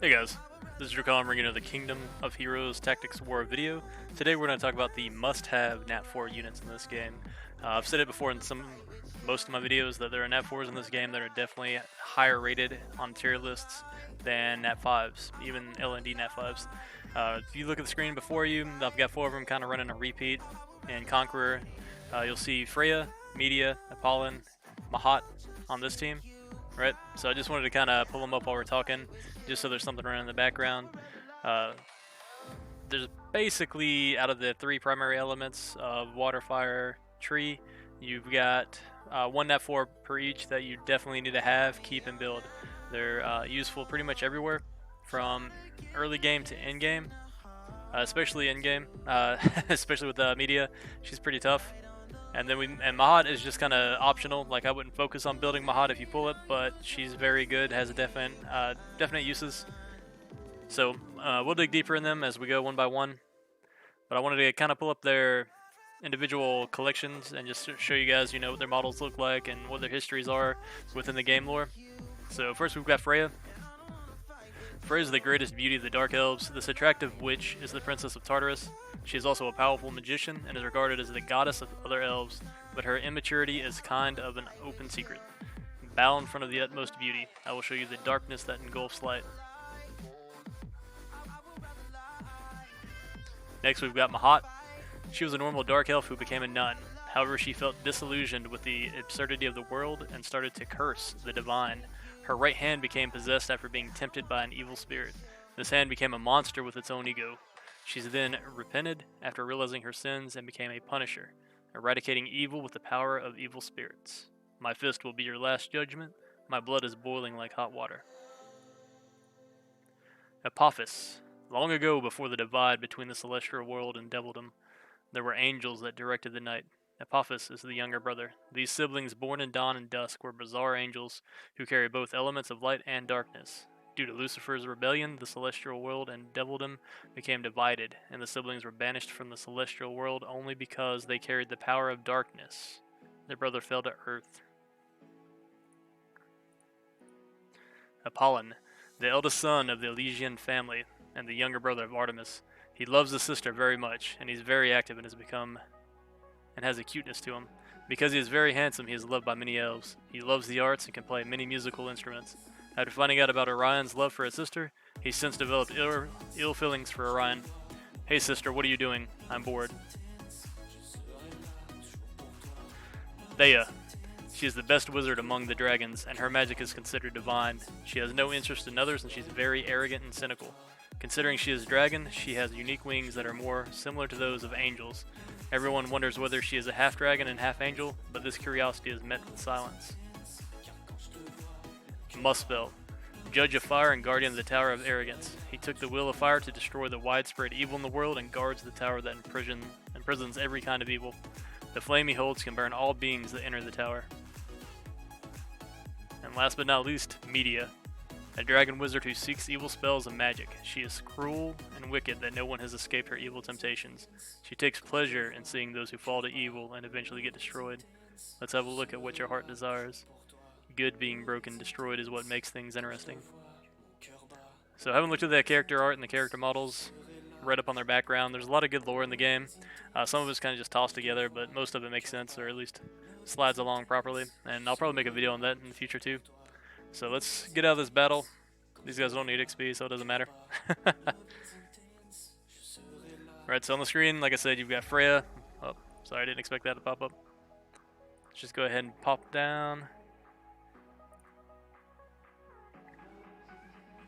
Hey guys, this is Drakkalan bringing you the Kingdom of Heroes Tactics War video. Today we're going to talk about the must-have Nat 4 units in this game. I've said it before in most of my videos that there are Nat 4s in this game that are definitely higher rated on tier lists than Nat 5s, even LND Nat 5s. If you look at the screen before you, I've got 4 of them kind of running a repeat. In Conqueror, you'll see Freya, Media, Apollon, Mahat on this team. Right, so I just wanted to kind of pull them up while we're talking, just so there's something running in the background. There's basically, out of the 3 primary elements of water, fire, tree, you've got 1 Nat 4 per each that you definitely need to have, keep, and build. They're useful pretty much everywhere, from early game to end game, especially end game, especially with Media. She's pretty tough. And then Mahat is just kind of optional. Like, I wouldn't focus on building Mahat if you pull it, but she's very good, has a definite uses. So we'll dig deeper in them as we go one by one. But I wanted to kind of pull up their individual collections and just show you guys, what their models look like and what their histories are within the game lore. So first we've got Freya. Freya is the greatest beauty of the Dark Elves. This attractive witch is the Princess of Tartarus. She is also a powerful magician and is regarded as the goddess of other elves, but her immaturity is kind of an open secret. Bow in front of the utmost beauty. I will show you the darkness that engulfs light. Next we've got Mahat. She was a normal dark elf who became a nun. However, she felt disillusioned with the absurdity of the world and started to curse the divine. Her right hand became possessed after being tempted by an evil spirit. This hand became a monster with its own ego. She then repented after realizing her sins and became a punisher, eradicating evil with the power of evil spirits. My fist will be your last judgment. My blood is boiling like hot water. Apophis. Long ago, before the divide between the celestial world and devildom, there were angels that directed the night. Apophis is the younger brother. These siblings, born in dawn and dusk, were bizarre angels who carry both elements of light and darkness. Due to Lucifer's rebellion, the celestial world and devildom became divided, and the siblings were banished from the celestial world only because they carried the power of darkness. Their brother fell to earth. Apollon, the eldest son of the Elysian family and the younger brother of Artemis. He loves his sister very much, and he's very active and has a cuteness to him. Because he is very handsome, he is loved by many elves. He loves the arts and can play many musical instruments. After finding out about Orion's love for his sister, he's since developed ill feelings for Orion. Hey sister, what are you doing? I'm bored. Theia. She is the best wizard among the dragons, and her magic is considered divine. She has no interest in others, and she's very arrogant and cynical. Considering she is a dragon, she has unique wings that are more similar to those of angels. Everyone wonders whether she is a half-dragon and half-angel, but this curiosity is met with silence. Muspell, Judge of Fire and Guardian of the Tower of Arrogance. He took the will of fire to destroy the widespread evil in the world and guards the tower that imprisons every kind of evil. The flame he holds can burn all beings that enter the tower. And last but not least, Media, a dragon wizard who seeks evil spells and magic. She is cruel and wicked that no one has escaped her evil temptations. She takes pleasure in seeing those who fall to evil and eventually get destroyed. Let's have a look at what your heart desires. Good being broken, destroyed is what makes things interesting. So having looked at that character art and the character models, read up on their background, there's a lot of good lore in the game. Some of it's kind of just tossed together, but most of it makes sense, or at least slides along properly. And I'll probably make a video on that in the future too. So let's get out of this battle. These guys don't need XP, so it doesn't matter. Alright, so on the screen, like I said, you've got Freya. Oh, sorry, I didn't expect that to pop up. Let's just go ahead and pop down.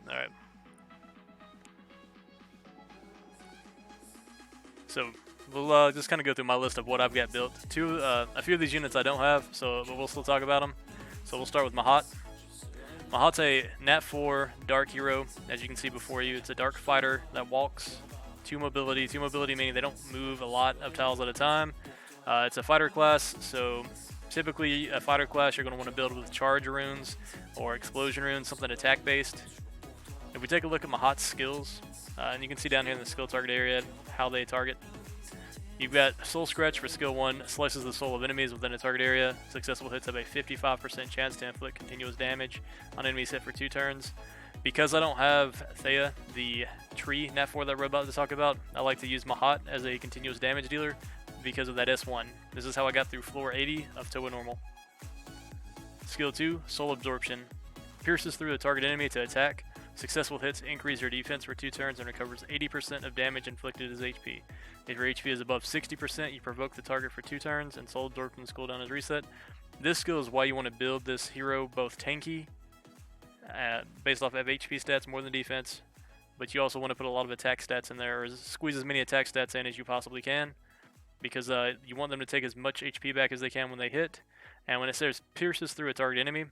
Alright. So we'll just kind of go through my list of what I've got built. A few of these units I don't have, but we'll still talk about them. So we'll start with Mahat. Mahat's a Nat 4 dark hero, as you can see before you. It's a dark fighter that walks. 2 mobility meaning they don't move a lot of tiles at a time. It's a fighter class, so typically a fighter class you're going to want to build with charge runes or explosion runes, something attack based. If we take a look at Mahat's skills, and you can see down here in the skill target area how they target. You've got Soul Scratch for skill 1, slices the soul of enemies within a target area. Successful hits have a 55% chance to inflict continuous damage on enemies hit for 2 turns. Because I don't have Theia, the tree nat 4 that we're about to talk about, I like to use Mahat as a continuous damage dealer because of that S1. This is how I got through floor 80 of Toa Normal. Skill 2, Soul Absorption. Pierces through the target enemy to attack. Successful hits increase your defense for 2 turns and recovers 80% of damage inflicted as HP. If your HP is above 60%, you provoke the target for 2 turns, and Soul Absorption's cooldown is reset. This skill is why you want to build this hero both tanky, based off of HP stats more than defense, but you also want to put a lot of attack stats in there, or squeeze as many attack stats in as you possibly can, because you want them to take as much HP back as they can when they hit. And when it says pierces through a target enemy,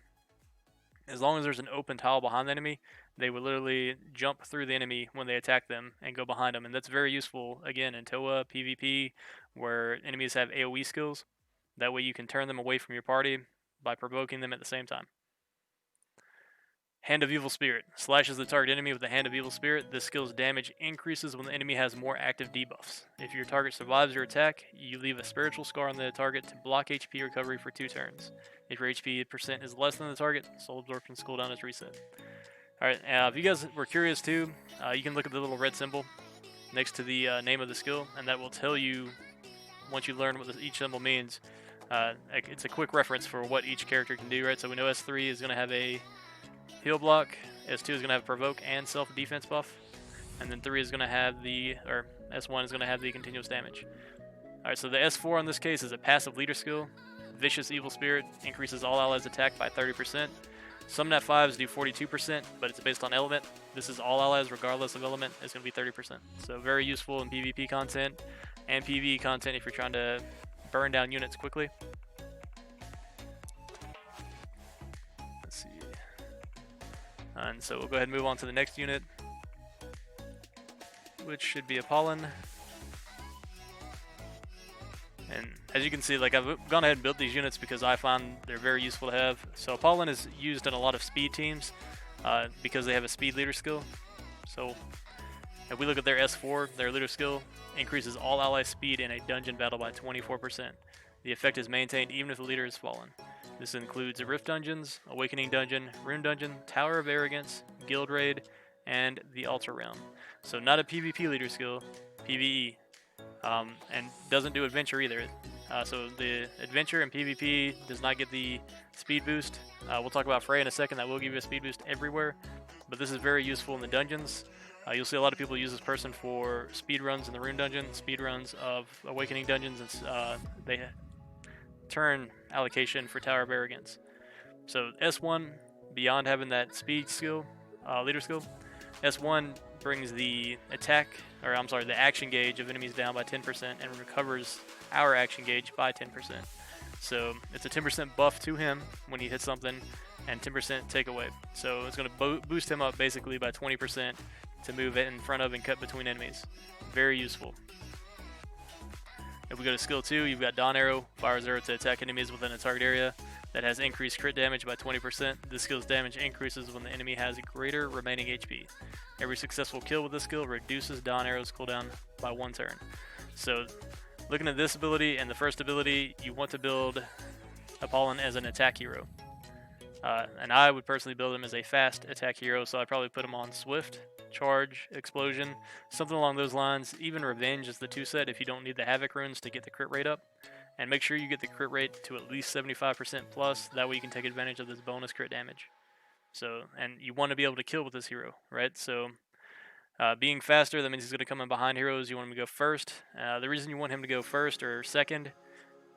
as long as there's an open tile behind the enemy, they will literally jump through the enemy when they attack them and go behind them. And that's very useful, again, in Toa, PvP, where enemies have AoE skills. That way you can turn them away from your party by provoking them at the same time. Hand of Evil Spirit. Slashes the target enemy with the Hand of Evil Spirit. This skill's damage increases when the enemy has more active debuffs. If your target survives your attack, you leave a spiritual scar on the target to block HP recovery for 2 turns. If your HP percent is less than the target, Soul Absorption's cooldown is reset. Alright, if you guys were curious too, you can look at the little red symbol next to the name of the skill, and that will tell you, once you learn what each symbol means, it's a quick reference for what each character can do, right? So we know S3 is going to have a heal block, S2 is going to have provoke and self-defense buff, and then 3 is going to have the, or S1 is going to have the continuous damage. Alright, so the S4 in this case is a passive leader skill. Vicious Evil Spirit increases all allies' attack by 30%. Some nat 5s do 42%, but it's based on element. This is all allies regardless of element. It's going to be 30%. So very useful in PvP content and PvE content if you're trying to burn down units quickly. Let's see. And so we'll go ahead and move on to the next unit, which should be Apollon. And as you can see, like, I've gone ahead and built these units because I find they're very useful to have. So Pollen is used in a lot of speed teams because they have a speed leader skill. So if we look at their S4, their leader skill increases all ally speed in a dungeon battle by 24%. The effect is maintained even if the leader is fallen. This includes Rift Dungeons, Awakening Dungeon, Rune Dungeon, Tower of Arrogance, Guild Raid, and the Altar Realm. So not a PvP leader skill, PvE. And doesn't do adventure either. So the adventure and PvP does not get the speed boost. We'll talk about Freya in a second. That will give you a speed boost everywhere, but this is very useful in the dungeons. You'll see a lot of people use this person for speed runs in the Rune Dungeon, speed runs of Awakening Dungeons, and they turn allocation for Tower of Arrogance. So S1, beyond having that speed skill, leader skill, S1 brings the the action gauge of enemies down by 10% and recovers our action gauge by 10%. So it's a 10% buff to him when he hits something and 10% takeaway. So it's going to boost him up basically by 20% to move it in front of and cut between enemies. Very useful. If we go to skill 2, you've got Dawn Arrow, fires arrow to attack enemies within a target area. That has increased crit damage by 20%. This skill's damage increases when the enemy has greater remaining HP. Every successful kill with this skill reduces Dawn Arrow's cooldown by 1 turn. So, looking at this ability and the first ability, you want to build Apollon as an attack hero. And I would personally build him as a fast attack hero, so I'd probably put him on Swift, Charge, Explosion, something along those lines. Even Revenge is the 2-set if you don't need the Havoc runes to get the crit rate up. And make sure you get the crit rate to at least 75% plus, that way you can take advantage of this bonus crit damage. So, and you want to be able to kill with this hero, right? So, being faster, that means he's going to come in behind heroes. You want him to go first. The reason you want him to go first or second,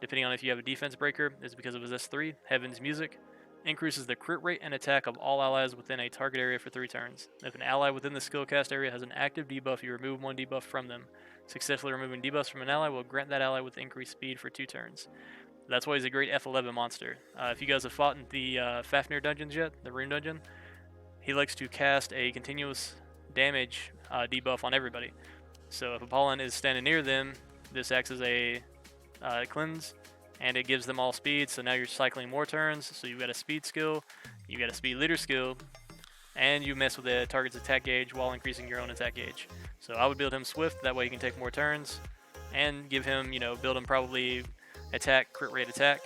depending on if you have a defense breaker, is because of his S3, Heaven's Music. Increases the crit rate and attack of all allies within a target area for 3 turns. If an ally within the skill cast area has an active debuff, you remove 1 debuff from them. Successfully removing debuffs from an ally will grant that ally with increased speed for 2 turns. That's why he's a great F11 monster. If you guys have fought in the Fafnir dungeons yet, the Rune Dungeon, he likes to cast a continuous damage debuff on everybody. So if Apollon is standing near them, this acts as a cleanse, and it gives them all speed, so now you're cycling more turns. So you've got a speed skill, you've got a speed leader skill, and you mess with the target's attack gauge while increasing your own attack gauge. So I would build him Swift, that way he can take more turns, and give him, build him probably attack, crit rate attack,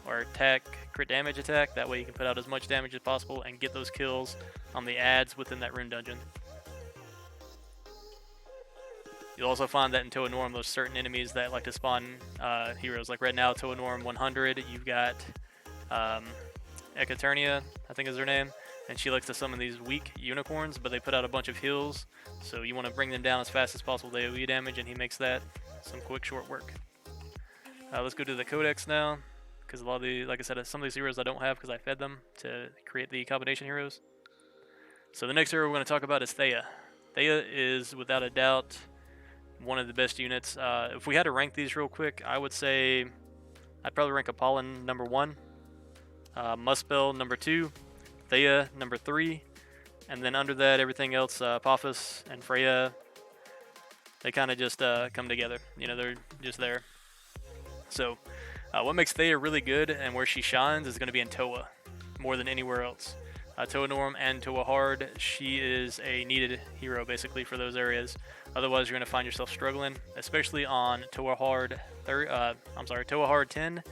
or attack, crit damage attack. That way you can put out as much damage as possible and get those kills on the adds within that rune dungeon. You'll also find that in Toa Norm, there's certain enemies that like to spawn heroes. Like right now, Toa Norm 100, you've got Equiternia, I think is her name, and she likes to summon these weak unicorns, but they put out a bunch of heals, so you want to bring them down as fast as possible with AoE damage, and he makes that some quick, short work. Let's go to the Codex now, because a lot of the, like I said, some of these heroes I don't have because I fed them to create the combination heroes. So the next hero we're going to talk about is Theia. Theia is, without a doubt, one of the best units. If we had to rank these real quick, I would say I'd probably rank Apollon number 1, Muspell number 2, Theia number 3, and then under that everything else, Apophis and Freya, they kind of just come together. You know, they're just there. So what makes Theia really good and where she shines is going to be in Toa more than anywhere else. Toa Norm and Toa Hard, she is a needed hero basically for those areas. Otherwise, you're going to find yourself struggling, especially on Toa Hard 10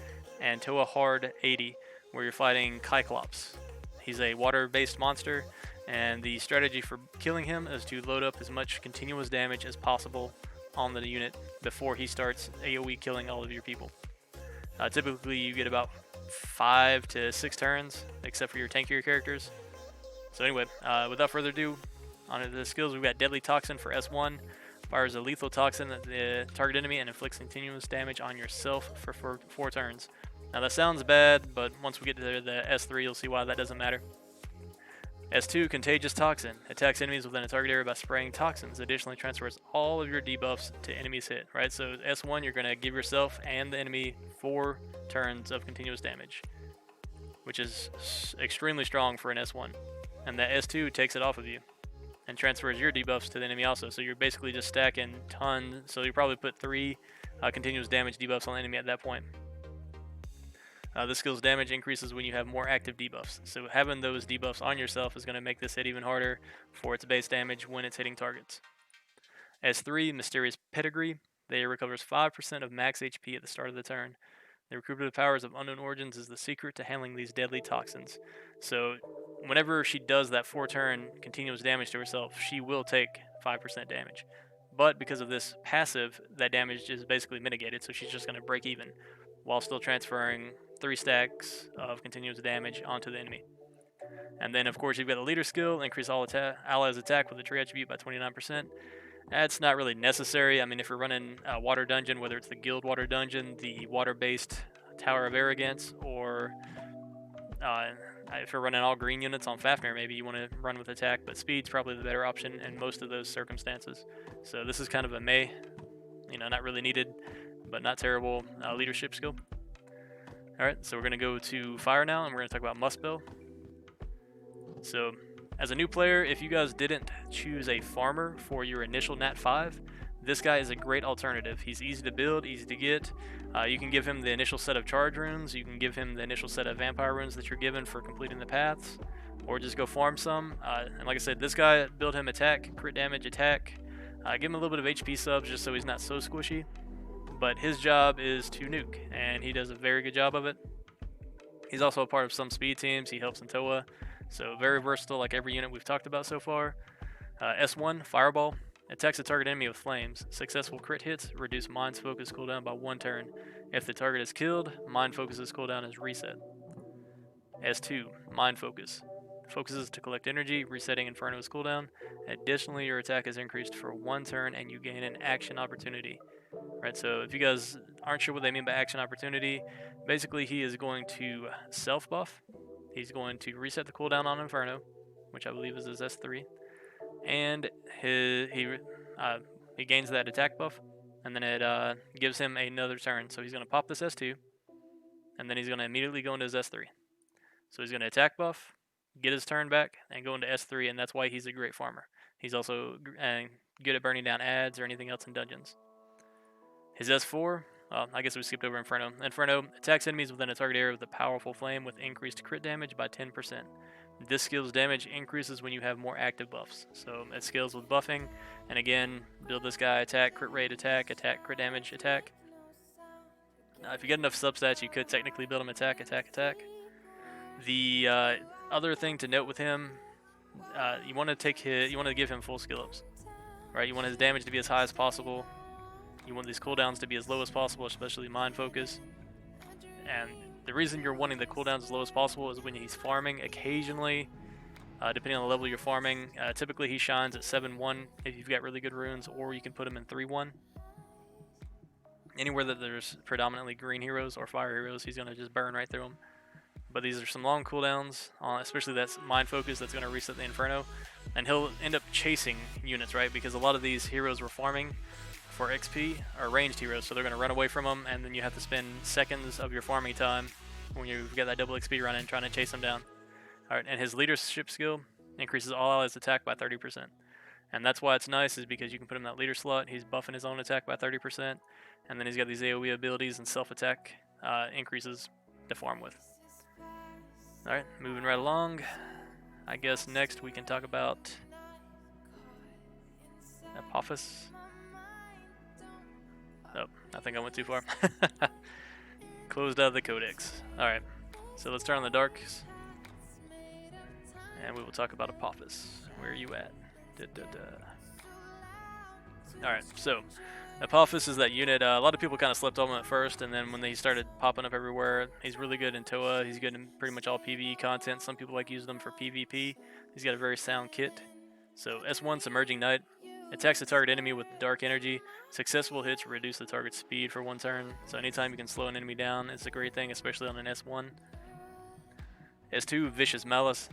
and Toa Hard 80, where you're fighting Cyclops. He's a water-based monster, and the strategy for killing him is to load up as much continuous damage as possible on the unit before he starts AoE killing all of your people. Typically, you get about 5 to 6 turns, except for your tankier characters. So anyway, without further ado, on to the skills. We've got Deadly Toxin for S1. Fires a lethal toxin at the target enemy and inflicts continuous damage on yourself for 4 turns. Now that sounds bad, but once we get to the S3, you'll see why that doesn't matter. S2, Contagious Toxin. Attacks enemies within a target area by spraying toxins. Additionally, transfers all of your debuffs to enemies hit. Right, so S1, you're going to give yourself and the enemy 4 turns of continuous damage, which is extremely strong for an S1. And that S2 takes it off of you and transfers your debuffs to the enemy also. So you're basically just stacking tons. So you probably put 3 continuous damage debuffs on the enemy at that point. This skill's damage increases when you have more active debuffs. So having those debuffs on yourself is going to make this hit even harder for its base damage when it's hitting targets. S3, Mysterious Pedigree. They recovers 5% of max HP at the start of the turn. The recuperative powers of unknown origins is the secret to handling these deadly toxins. So whenever she does that 4-turn continuous damage to herself, she will take 5% damage. But because of this passive, that damage is basically mitigated, so she's just going to break even while still transferring 3 stacks of continuous damage onto the enemy. And then, of course, you've got the Leader skill, increase all allies' attack with a tree attribute by 29%. That's not really necessary. I mean, if you're running a water dungeon, whether it's the Guild Water Dungeon, the water-based Tower of Arrogance, or if you're running all green units on Fafnir, maybe you want to run with attack, but speed's probably the better option in most of those circumstances. So this is kind of a not really needed, but not terrible leadership skill. Alright, so we're going to go to Fire now, and we're going to talk about Muspell. So, as a new player, if you guys didn't choose a farmer for your initial Nat 5, this guy is a great alternative. He's easy to build, easy to get. You can give him the initial set of charge runes, you can give him the initial set of vampire runes that you're given for completing the paths, or just go farm some. And like I said, this guy, build him attack, crit damage, attack. Give him a little bit of HP subs just so he's not so squishy. But his job is to nuke, and he does a very good job of it. He's also a part of some speed teams. He helps in Toa, so very versatile like every unit we've talked about so far. S1, Fireball. Attacks a target enemy with flames. Successful crit hits reduce Mind's focus cooldown by 1 turn. If the target is killed, Mind Focus's cooldown is reset. S2, Mind Focus. Focuses to collect energy, resetting Inferno's cooldown. Additionally, your attack is increased for 1 turn and you gain an action opportunity. Right, so if you guys aren't sure what they mean by action opportunity, basically he is going to self-buff. He's going to reset the cooldown on Inferno, which I believe is his S3. And he gains that attack buff, and then it gives him another turn. So he's going to pop this S2, and then he's going to immediately go into his S3. So he's going to attack buff, get his turn back, and go into S3, and that's why he's a great farmer. He's also good at burning down adds or anything else in dungeons. His S4, I guess we skipped over Inferno. Inferno attacks enemies within a target area with a powerful flame with increased crit damage by 10%. This skill's damage increases when you have more active buffs. So it scales with buffing, and again, build this guy, attack, crit rate, attack, crit damage, attack. If you get enough substats, you could technically build him attack, attack, attack. The other thing to note with him, you want to give him full skill ups, right? You want his damage to be as high as possible. You want these cooldowns to be as low as possible, especially Mind Focus. And the reason you're wanting the cooldowns as low as possible is when he's farming. Occasionally, depending on the level you're farming, typically he shines at 7-1 if you've got really good runes, or you can put him in 3-1. Anywhere that there's predominantly green heroes or fire heroes, he's going to just burn right through them. But these are some long cooldowns, especially that's Mind Focus that's going to reset the Inferno. And he'll end up chasing units, right? Because a lot of these heroes we're farming for XP are ranged heroes, so they're going to run away from them, and then you have to spend seconds of your farming time when you've got that double XP running trying to chase them down. Alright, and his leadership skill increases all allies' attack by 30%. And that's why it's nice, is because you can put him in that leader slot, he's buffing his own attack by 30%, and then he's got these AoE abilities and self-attack increases to farm with. Alright, moving right along. I guess next we can talk about Apophis. Oh, I think I went too far. Closed out of the codex. Alright, so let's turn on the darks. And we will talk about Apophis. Where are you at? Alright, so Apophis is that unit. A lot of people kind of slept on him at first, and then when he started popping up everywhere, he's really good in Toa. He's good in pretty much all PvE content. Some people like using him for PvP. He's got a very sound kit. So S1 Submerging Knight. Attacks the target enemy with dark energy. Successful hits reduce the target's speed for 1 turn. So anytime you can slow an enemy down, it's a great thing, especially on an S1. S2 Vicious Malice.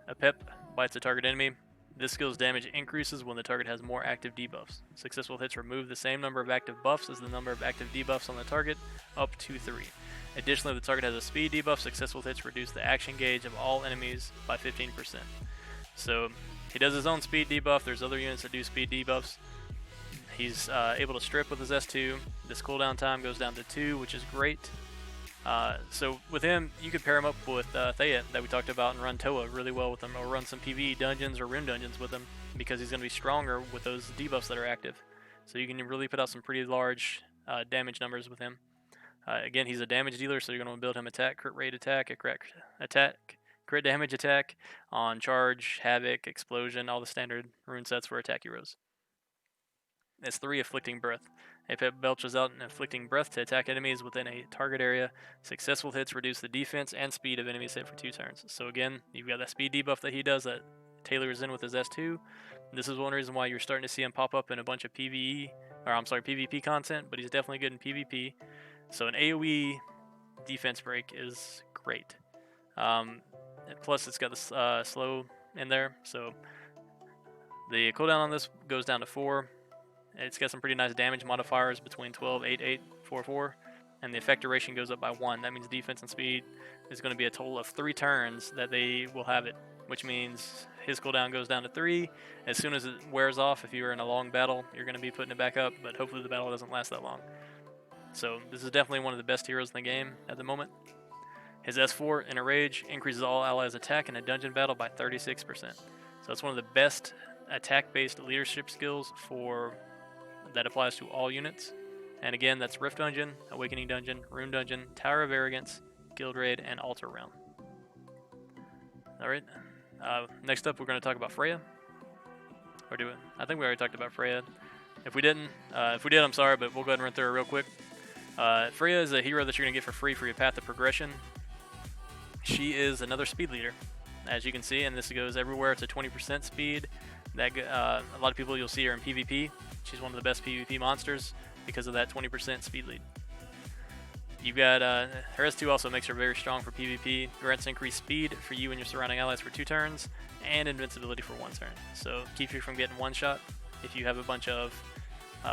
A pep bites the target enemy. This skill's damage increases when the target has more active debuffs. Successful hits remove the same number of active buffs as the number of active debuffs on the target, up to 3. Additionally, if the target has a speed debuff, successful hits reduce the action gauge of all enemies by 15%. So he does his own speed debuff. There's other units that do speed debuffs. He's able to strip with his S2. This cooldown time goes down to 2, which is great. So with him, you could pair him up with Theia that we talked about and run Toa really well with him, or run some PvE dungeons or rune dungeons with him, because he's going to be stronger with those debuffs that are active. So you can really put out some pretty large damage numbers with him. Again, he's a damage dealer, so you're going to build him attack, crit rate attack, crit damage attack on charge, havoc, explosion, all the standard rune sets for attack heroes. It's 3 Afflicting Breath. A pep belches out an afflicting breath to attack enemies within a target area. Successful hits reduce the defense and speed of enemies hit for 2 turns. So again, you've got that speed debuff that he does that tailors in with his S2. This is one reason why you're starting to see him pop up in a bunch of PvP content, but he's definitely good in PvP. So an AoE defense break is great. Plus, it's got the slow in there, so the cooldown on this goes down to 4. It's got some pretty nice damage modifiers between 12, 8, 8, 4, 4, and the effect duration goes up by 1. That means defense and speed is going to be a total of 3 turns that they will have it, which means his cooldown goes down to 3. As soon as it wears off, if you're in a long battle, you're going to be putting it back up, but hopefully the battle doesn't last that long. So this is definitely one of the best heroes in the game at the moment. His S4, in a rage, increases all allies' attack in a dungeon battle by 36%. So it's one of the best attack-based leadership skills that applies to all units. And again, that's Rift Dungeon, Awakening Dungeon, Rune Dungeon, Tower of Arrogance, Guild Raid, and Altar Realm. Alright, next up we're going to talk about Freya. Or do it? I think we already talked about Freya. If we did, I'm sorry, but we'll go ahead and run through it real quick. Freya is a hero that you're going to get for free for your path of progression. She is another speed leader, as you can see, and this goes everywhere. It's a 20% speed. A lot of people, you'll see her in PvP. She's one of the best PvP monsters because of that 20% speed lead. You've got her S2 also makes her very strong for PvP. Grants increased speed for you and your surrounding allies for 2 turns, and invincibility for 1 turn. So keeps you from getting one shot if you have a bunch of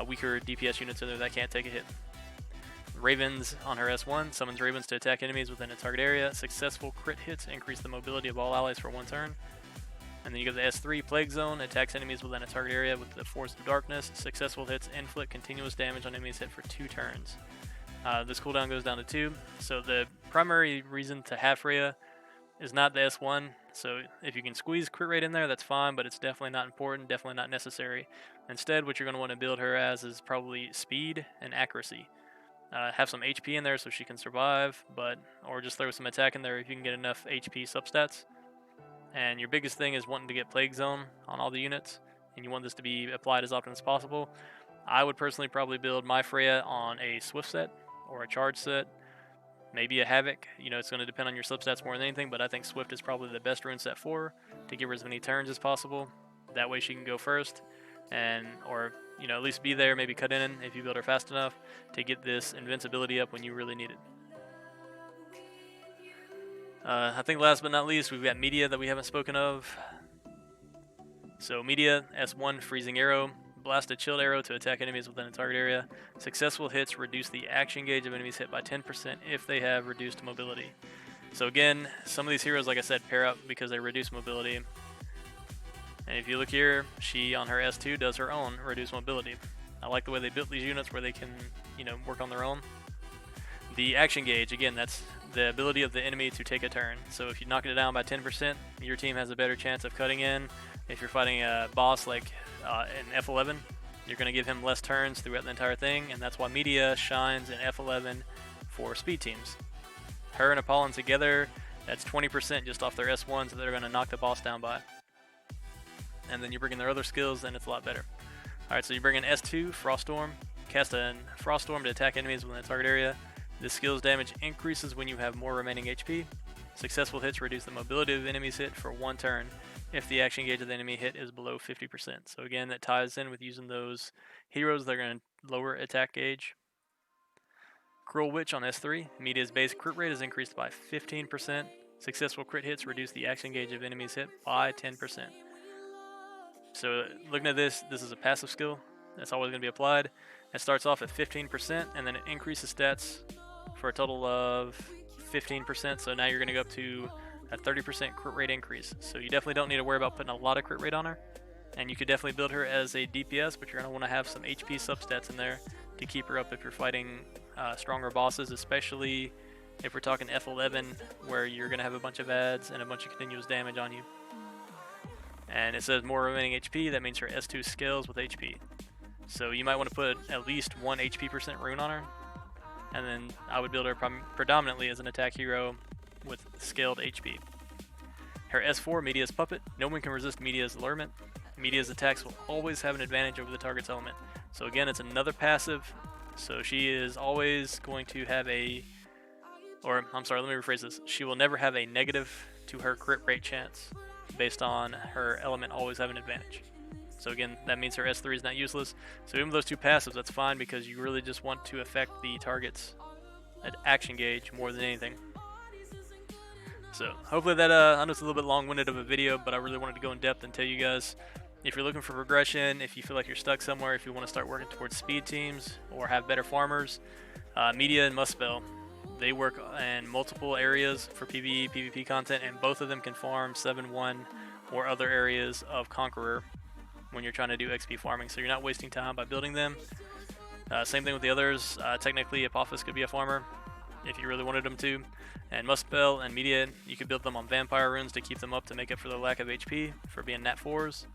weaker DPS units in there that can't take a hit. Ravens on her S1 summons ravens to attack enemies within a target area. Successful crit hits increase the mobility of all allies for 1 turn. And then you go to the S3 Plague Zone, attacks enemies within a target area with the Force of Darkness. Successful hits inflict continuous damage on enemies hit for 2 turns. This cooldown goes down to 2. So the primary reason to have Freya is not the S1. So if you can squeeze crit rate in there, that's fine, but it's definitely not important, definitely not necessary. Instead, what you're going to want to build her as is probably speed and accuracy. Have some HP in there so she can survive, or just throw some attack in there if you can get enough HP substats. And your biggest thing is wanting to get Plague Zone on all the units, and you want this to be applied as often as possible. I would personally probably build my Freya on a Swift set or a Charge set, maybe a Havoc. You know, it's going to depend on your substats more than anything, but I think Swift is probably the best rune set for to give her as many turns as possible. That way she can go first, or you know, at least be there, maybe cut in if you build her fast enough to get this invincibility up when you really need it. I think last but not least, we've got media that we haven't spoken of. So media, S1, freezing arrow. Blast a chilled arrow to attack enemies within a target area. Successful hits reduce the action gauge of enemies hit by 10% if they have reduced mobility. So again, some of these heroes, like I said, pair up because they reduce mobility. And if you look here, she on her S2 does her own reduced mobility. I like the way they built these units where they can, you know, work on their own. The action gauge, again, that's the ability of the enemy to take a turn. So if you knock it down by 10%, your team has a better chance of cutting in. If you're fighting a boss like in F11, you're going to give him less turns throughout the entire thing, and that's why media shines in F11 for speed teams. Her and Apollon together, that's 20% just off their S1s that they're going to knock the boss down by. And then you bring in their other skills, and it's a lot better. Alright, so you bring in S2, Froststorm. Cast a Froststorm to attack enemies within the target area. This skill's damage increases when you have more remaining HP. Successful hits reduce the mobility of enemies hit for 1 turn if the action gauge of the enemy hit is below 50%. So again, that ties in with using those heroes that are going to lower attack gauge. Cruel Witch on S3. Media's base crit rate is increased by 15%. Successful crit hits reduce the action gauge of enemies hit by 10%. So looking at this is a passive skill that's always going to be applied. It starts off at 15% and then it increases stats for a total of 15%. So now you're going to go up to a 30% crit rate increase. So you definitely don't need to worry about putting a lot of crit rate on her. And you could definitely build her as a DPS, but you're going to want to have some HP substats in there to keep her up if you're fighting stronger bosses, especially if we're talking F11 where you're going to have a bunch of ads and a bunch of continuous damage on you. And it says more remaining HP, that means her S2 scales with HP. So you might want to put at least 1 HP % rune on her. And then I would build her predominantly as an attack hero with scaled HP. Her S4, Media's Puppet. No one can resist Media's allurement. Media's attacks will always have an advantage over the target's element. So again, it's another passive. So she is always going to have let me rephrase this. She will never have a negative to her crit rate chance based on her element always having an advantage. So again, that means her S3 is not useless. So even those 2 passives, that's fine because you really just want to affect the target's action gauge more than anything. So hopefully that, I know it's a little bit long-winded of a video, but I really wanted to go in depth and tell you guys, if you're looking for progression, if you feel like you're stuck somewhere, if you want to start working towards speed teams or have better farmers, Media and Muspell, they work in multiple areas for PvE, PvP content, and both of them can farm 7-1 or other areas of Conqueror when you're trying to do XP farming, so you're not wasting time by building them. Same thing with the others. Technically, Apophis could be a farmer if you really wanted them to. And Muspell and Media, you could build them on Vampire runes to keep them up to make up for the lack of HP for being Nat 4s.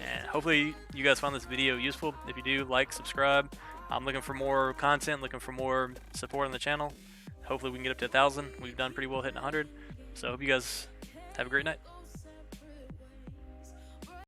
And hopefully you guys found this video useful. If you do, like, subscribe. I'm looking for more content, looking for more support on the channel. Hopefully we can get up to 1,000. We've done pretty well hitting 100. So I hope you guys have a great night.